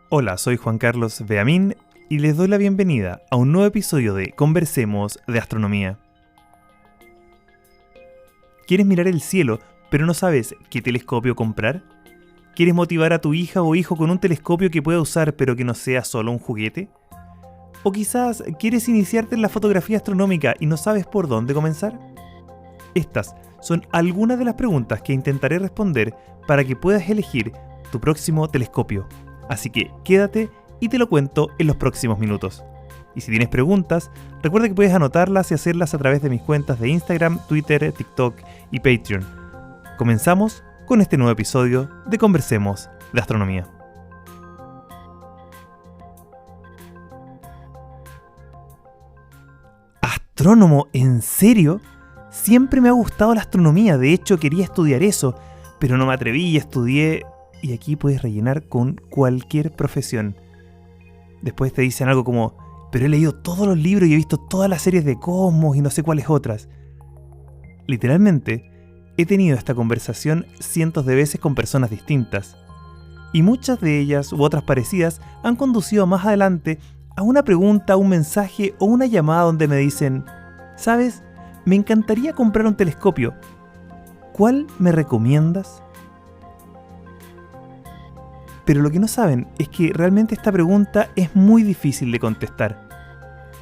Hola, soy Juan Carlos Beamín y les doy la bienvenida a un nuevo episodio de Conversemos de Astronomía. ¿Quieres mirar el cielo, pero no sabes qué telescopio comprar? ¿Quieres motivar a tu hija o hijo con un telescopio que pueda usar pero que no sea solo un juguete? ¿O quizás quieres iniciarte en la fotografía astronómica y no sabes por dónde comenzar? Estas son algunas de las preguntas que intentaré responder para que puedas elegir tu próximo telescopio. Así que quédate y te lo cuento en los próximos minutos. Y si tienes preguntas, recuerda que puedes anotarlas y hacerlas a través de mis cuentas de Instagram, Twitter, TikTok y Patreon. Comenzamos con este nuevo episodio de Conversemos de Astronomía. ¿Astrónomo? ¿En serio? Siempre me ha gustado la astronomía, de hecho quería estudiar eso, pero no me atreví y estudié. Y aquí puedes rellenar con cualquier profesión. Después te dicen algo como, pero he leído todos los libros y he visto todas las series de Cosmos y no sé cuáles otras. Literalmente, he tenido esta conversación cientos de veces con personas distintas. Y muchas de ellas u otras parecidas han conducido más adelante a una pregunta, un mensaje o una llamada donde me dicen, ¿sabes? Me encantaría comprar un telescopio. ¿Cuál me recomiendas? Pero lo que no saben es que realmente esta pregunta es muy difícil de contestar.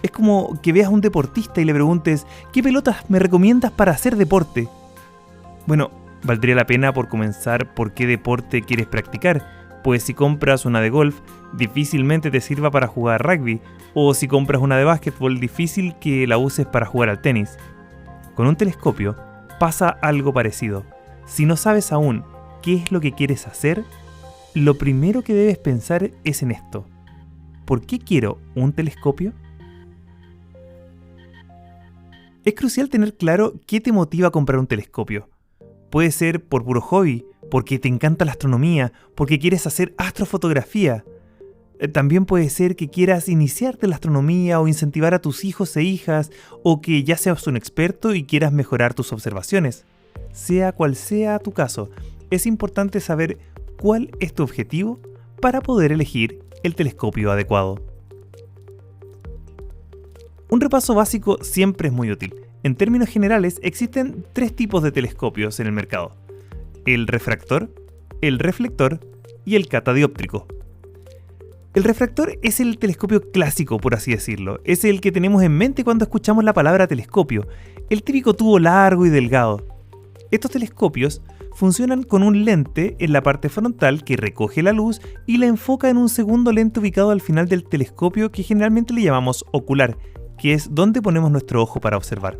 Es como que veas a un deportista y le preguntes, ¿qué pelotas me recomiendas para hacer deporte? Bueno, valdría la pena por comenzar por qué deporte quieres practicar, pues si compras una de golf, difícilmente te sirva para jugar rugby, o si compras una de básquetbol, difícil que la uses para jugar al tenis. Con un telescopio pasa algo parecido. Si no sabes aún qué es lo que quieres hacer, lo primero que debes pensar es en esto. ¿Por qué quiero un telescopio? Es crucial tener claro qué te motiva a comprar un telescopio. Puede ser por puro hobby, porque te encanta la astronomía, porque quieres hacer astrofotografía. También puede ser que quieras iniciarte en la astronomía o incentivar a tus hijos e hijas, o que ya seas un experto y quieras mejorar tus observaciones. Sea cual sea tu caso, es importante saber cuál es tu objetivo para poder elegir el telescopio adecuado. Un repaso básico siempre es muy útil. En términos generales, existen tres tipos de telescopios en el mercado: el refractor, el reflector y el catadióptrico. El refractor es el telescopio clásico, por así decirlo. Es el que tenemos en mente cuando escuchamos la palabra telescopio, el típico tubo largo y delgado. Estos telescopios funcionan con un lente en la parte frontal que recoge la luz y la enfoca en un segundo lente ubicado al final del telescopio que generalmente le llamamos ocular, que es donde ponemos nuestro ojo para observar.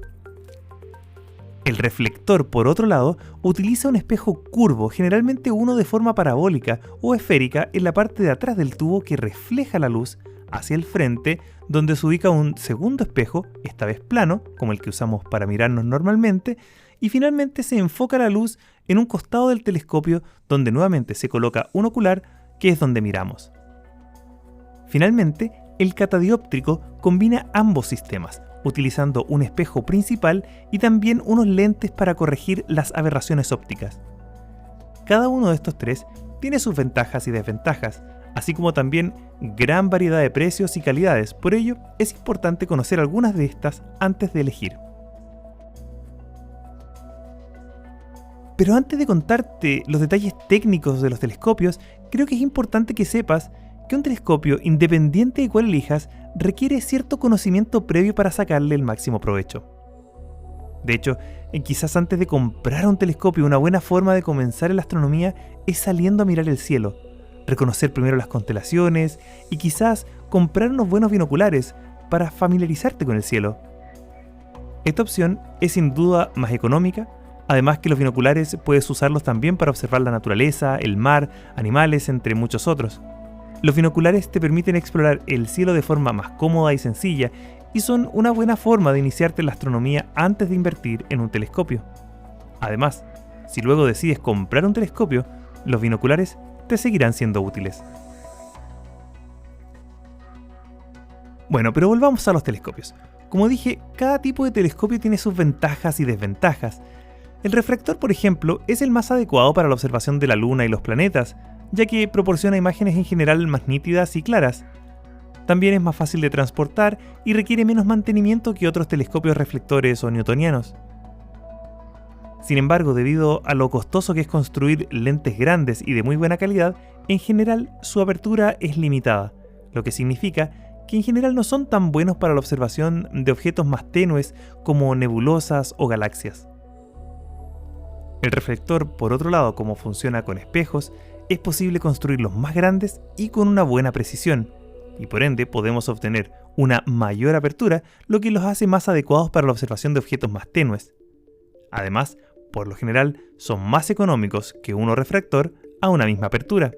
El reflector, por otro lado, utiliza un espejo curvo, generalmente uno de forma parabólica o esférica, en la parte de atrás del tubo que refleja la luz hacia el frente, donde se ubica un segundo espejo, esta vez plano, como el que usamos para mirarnos normalmente, y finalmente se enfoca la luz en un costado del telescopio donde nuevamente se coloca un ocular, que es donde miramos. Finalmente, el catadióptrico combina ambos sistemas, utilizando un espejo principal y también unos lentes para corregir las aberraciones ópticas. Cada uno de estos tres tiene sus ventajas y desventajas, así como también gran variedad de precios y calidades. Por ello, es importante conocer algunas de estas antes de elegir. Pero antes de contarte los detalles técnicos de los telescopios, creo que es importante que sepas que un telescopio, independiente de cuál elijas, requiere cierto conocimiento previo para sacarle el máximo provecho. De hecho, quizás antes de comprar un telescopio, una buena forma de comenzar en la astronomía es saliendo a mirar el cielo, reconocer primero las constelaciones y quizás comprar unos buenos binoculares para familiarizarte con el cielo. Esta opción es sin duda más económica. Además que los binoculares puedes usarlos también para observar la naturaleza, el mar, animales, entre muchos otros. Los binoculares te permiten explorar el cielo de forma más cómoda y sencilla y son una buena forma de iniciarte en la astronomía antes de invertir en un telescopio. Además, si luego decides comprar un telescopio, los binoculares te seguirán siendo útiles. Bueno, pero volvamos a los telescopios. Como dije, cada tipo de telescopio tiene sus ventajas y desventajas. El refractor, por ejemplo, es el más adecuado para la observación de la Luna y los planetas, ya que proporciona imágenes en general más nítidas y claras. También es más fácil de transportar y requiere menos mantenimiento que otros telescopios reflectores o newtonianos. Sin embargo, debido a lo costoso que es construir lentes grandes y de muy buena calidad, en general su apertura es limitada, lo que significa que en general no son tan buenos para la observación de objetos más tenues como nebulosas o galaxias. El reflector, por otro lado, como funciona con espejos, es posible construirlos más grandes y con una buena precisión, y por ende podemos obtener una mayor apertura, lo que los hace más adecuados para la observación de objetos más tenues. Además, por lo general, son más económicos que uno refractor a una misma apertura.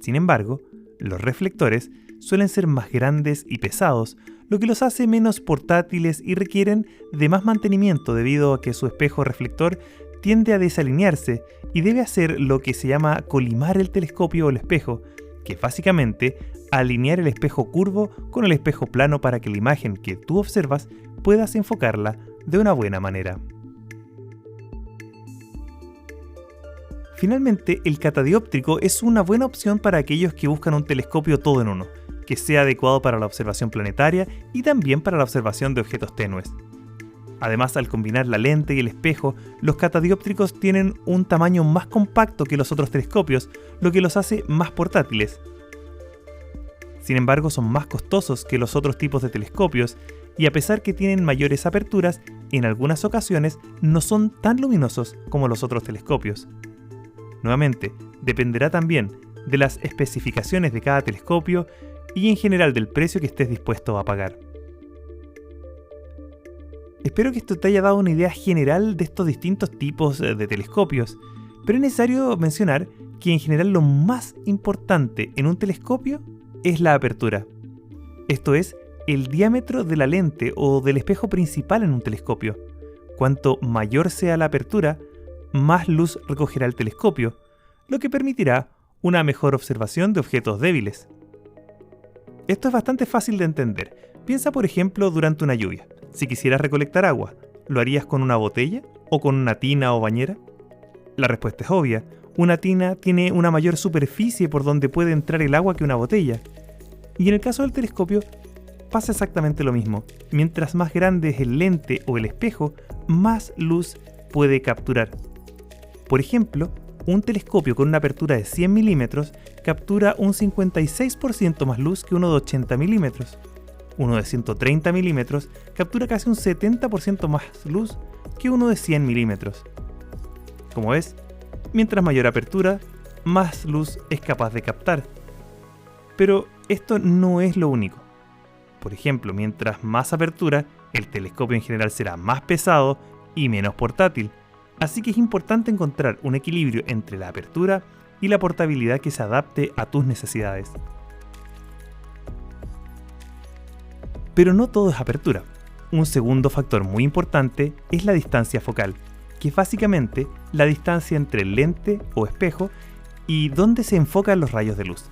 Sin embargo, los reflectores suelen ser más grandes y pesados, lo que los hace menos portátiles y requieren de más mantenimiento debido a que su espejo reflector tiende a desalinearse y debe hacer lo que se llama colimar el telescopio o el espejo, que es básicamente alinear el espejo curvo con el espejo plano para que la imagen que tú observas puedas enfocarla de una buena manera. Finalmente, el catadióptrico es una buena opción para aquellos que buscan un telescopio todo en uno, que sea adecuado para la observación planetaria y también para la observación de objetos tenues. Además, al combinar la lente y el espejo, los catadióptricos tienen un tamaño más compacto que los otros telescopios, lo que los hace más portátiles. Sin embargo, son más costosos que los otros tipos de telescopios y a pesar que tienen mayores aperturas, en algunas ocasiones no son tan luminosos como los otros telescopios. Nuevamente, dependerá también de las especificaciones de cada telescopio y en general del precio que estés dispuesto a pagar. Espero que esto te haya dado una idea general de estos distintos tipos de telescopios, pero es necesario mencionar que en general lo más importante en un telescopio es la apertura. Esto es, el diámetro de la lente o del espejo principal en un telescopio. Cuanto mayor sea la apertura, más luz recogerá el telescopio, lo que permitirá una mejor observación de objetos débiles. Esto es bastante fácil de entender. Piensa por ejemplo durante una lluvia. Si quisieras recolectar agua, ¿lo harías con una botella o con una tina o bañera? La respuesta es obvia. Una tina tiene una mayor superficie por donde puede entrar el agua que una botella. Y en el caso del telescopio, pasa exactamente lo mismo. Mientras más grande es el lente o el espejo, más luz puede capturar. Por ejemplo, un telescopio con una apertura de 100 milímetros captura un 56% más luz que uno de 80 milímetros. Uno de 130 milímetros captura casi un 70% más luz que uno de 100 milímetros. Como ves, mientras mayor apertura, más luz es capaz de captar. Pero esto no es lo único. Por ejemplo, mientras más apertura, el telescopio en general será más pesado y menos portátil. Así que es importante encontrar un equilibrio entre la apertura y la portabilidad que se adapte a tus necesidades. Pero no todo es apertura. Un segundo factor muy importante es la distancia focal, que es básicamente la distancia entre el lente o espejo y dónde se enfocan los rayos de luz.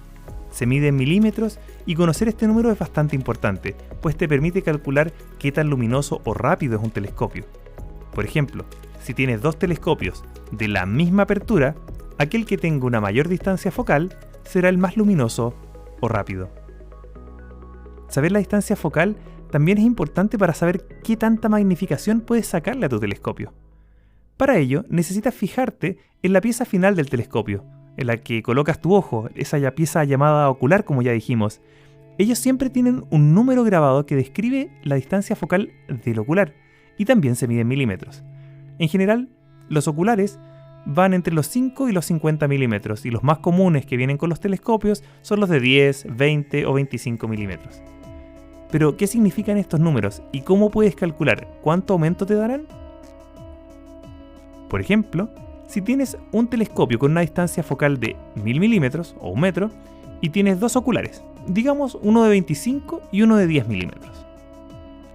Se mide en milímetros y conocer este número es bastante importante, pues te permite calcular qué tan luminoso o rápido es un telescopio. Por ejemplo, si tienes dos telescopios de la misma apertura, aquel que tenga una mayor distancia focal será el más luminoso o rápido. Saber la distancia focal también es importante para saber qué tanta magnificación puedes sacarle a tu telescopio. Para ello, necesitas fijarte en la pieza final del telescopio, en la que colocas tu ojo, esa pieza llamada ocular como ya dijimos. Ellos siempre tienen un número grabado que describe la distancia focal del ocular y también se mide en milímetros. En general, los oculares van entre los 5 y los 50 milímetros y los más comunes que vienen con los telescopios son los de 10, 20 o 25 milímetros. Pero, ¿qué significan estos números y cómo puedes calcular cuánto aumento te darán? Por ejemplo, si tienes un telescopio con una distancia focal de 1000 milímetros o 1 metro y tienes dos oculares, digamos uno de 25 y uno de 10 milímetros.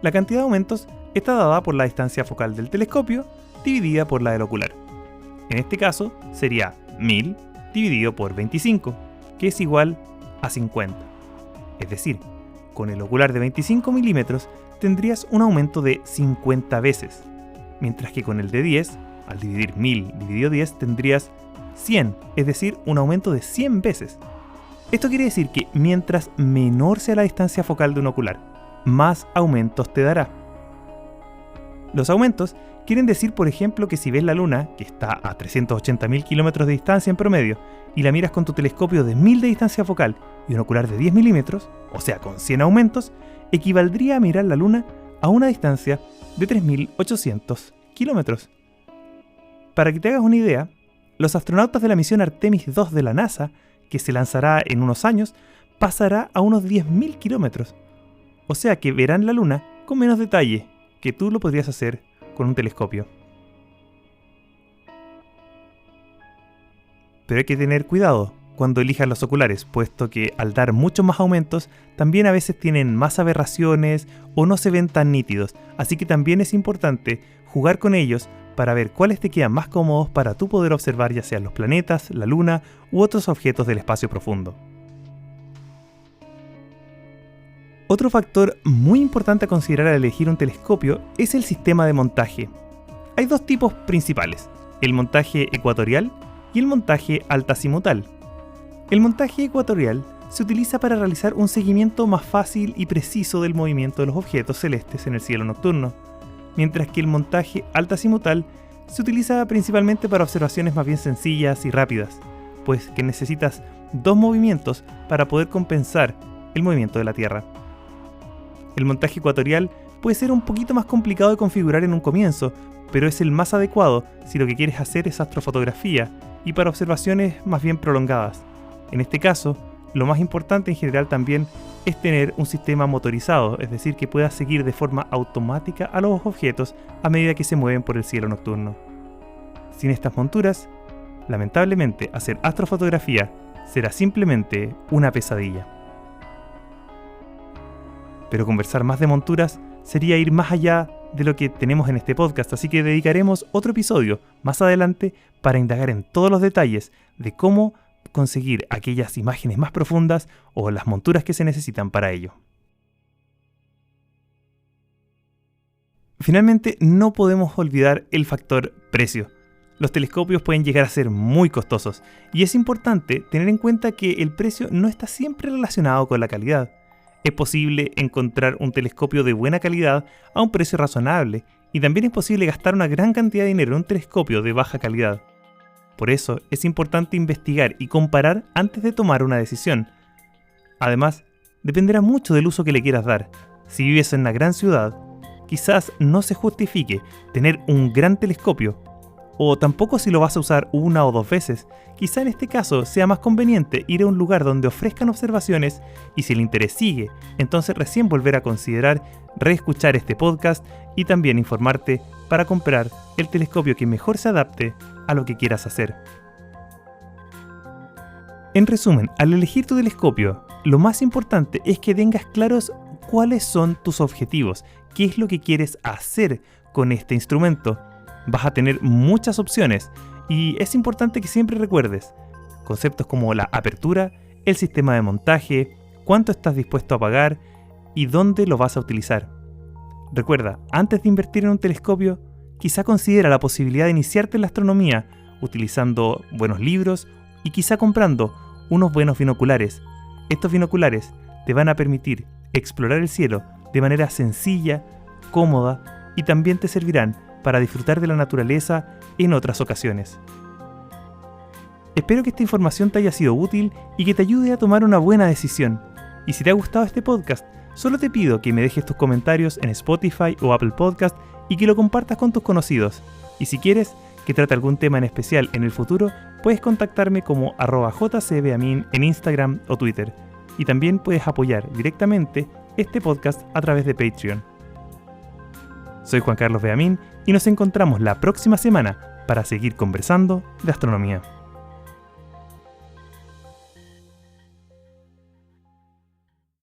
La cantidad de aumentos está dada por la distancia focal del telescopio dividida por la del ocular. En este caso sería 1000 dividido por 25, que es igual a 50. Es decir, con el ocular de 25 milímetros tendrías un aumento de 50 veces, mientras que con el de 10 al dividir 1000 dividido 10 tendrías 100, es decir, un aumento de 100 veces. Esto quiere decir que mientras menor sea la distancia focal de un ocular, más aumentos te dará. Los aumentos quieren decir, por ejemplo, que si ves la Luna, que está a 380.000 kilómetros de distancia en promedio, y la miras con tu telescopio de 1000 de distancia focal y un ocular de 10 milímetros, o sea, con 100 aumentos, equivaldría a mirar la Luna a una distancia de 3.800 kilómetros. Para que te hagas una idea, los astronautas de la misión Artemis II de la NASA, que se lanzará en unos años, pasará a unos 10.000 kilómetros. O sea que verán la Luna con menos detalle que tú lo podrías hacer con un telescopio. Pero hay que tener cuidado cuando elijas los oculares, puesto que al dar muchos más aumentos, también a veces tienen más aberraciones o no se ven tan nítidos, así que también es importante jugar con ellos para ver cuáles te quedan más cómodos para tú poder observar ya sean los planetas, la Luna u otros objetos del espacio profundo. Otro factor muy importante a considerar al elegir un telescopio es el sistema de montaje. Hay dos tipos principales, el montaje ecuatorial y el montaje altazimutal. El montaje ecuatorial se utiliza para realizar un seguimiento más fácil y preciso del movimiento de los objetos celestes en el cielo nocturno, mientras que el montaje altazimutal se utiliza principalmente para observaciones más bien sencillas y rápidas, pues que necesitas dos movimientos para poder compensar el movimiento de la Tierra. El montaje ecuatorial puede ser un poquito más complicado de configurar en un comienzo, pero es el más adecuado si lo que quieres hacer es astrofotografía y para observaciones más bien prolongadas. En este caso, lo más importante en general también es tener un sistema motorizado, es decir, que puedas seguir de forma automática a los objetos a medida que se mueven por el cielo nocturno. Sin estas monturas, lamentablemente hacer astrofotografía será simplemente una pesadilla. Pero conversar más de monturas sería ir más allá de lo que tenemos en este podcast, así que dedicaremos otro episodio más adelante para indagar en todos los detalles de cómo conseguir aquellas imágenes más profundas o las monturas que se necesitan para ello. Finalmente, no podemos olvidar el factor precio. Los telescopios pueden llegar a ser muy costosos y es importante tener en cuenta que el precio no está siempre relacionado con la calidad. Es posible encontrar un telescopio de buena calidad a un precio razonable y también es posible gastar una gran cantidad de dinero en un telescopio de baja calidad. Por eso es importante investigar y comparar antes de tomar una decisión. Además, dependerá mucho del uso que le quieras dar. Si vives en una gran ciudad, quizás no se justifique tener un gran telescopio, o tampoco si lo vas a usar una o dos veces. Quizá en este caso sea más conveniente ir a un lugar donde ofrezcan observaciones y si el interés sigue, entonces recién volver a considerar reescuchar este podcast y también informarte para comprar el telescopio que mejor se adapte a lo que quieras hacer. En resumen, al elegir tu telescopio, lo más importante es que tengas claros cuáles son tus objetivos, qué es lo que quieres hacer con este instrumento. Vas a tener muchas opciones y es importante que siempre recuerdes conceptos como la apertura, el sistema de montaje, cuánto estás dispuesto a pagar y dónde lo vas a utilizar. Recuerda, antes de invertir en un telescopio, quizá considera la posibilidad de iniciarte en la astronomía utilizando buenos libros y quizá comprando unos buenos binoculares. Estos binoculares te van a permitir explorar el cielo de manera sencilla, cómoda y también te servirán para disfrutar de la naturaleza en otras ocasiones. Espero que esta información te haya sido útil y que te ayude a tomar una buena decisión. Y si te ha gustado este podcast, solo te pido que me dejes tus comentarios en Spotify o Apple Podcast y que lo compartas con tus conocidos. Y si quieres que trate algún tema en especial en el futuro, puedes contactarme como @jcbeamin en Instagram o Twitter. Y también puedes apoyar directamente este podcast a través de Patreon. Soy Juan Carlos Beamín y nos encontramos la próxima semana para seguir conversando de astronomía.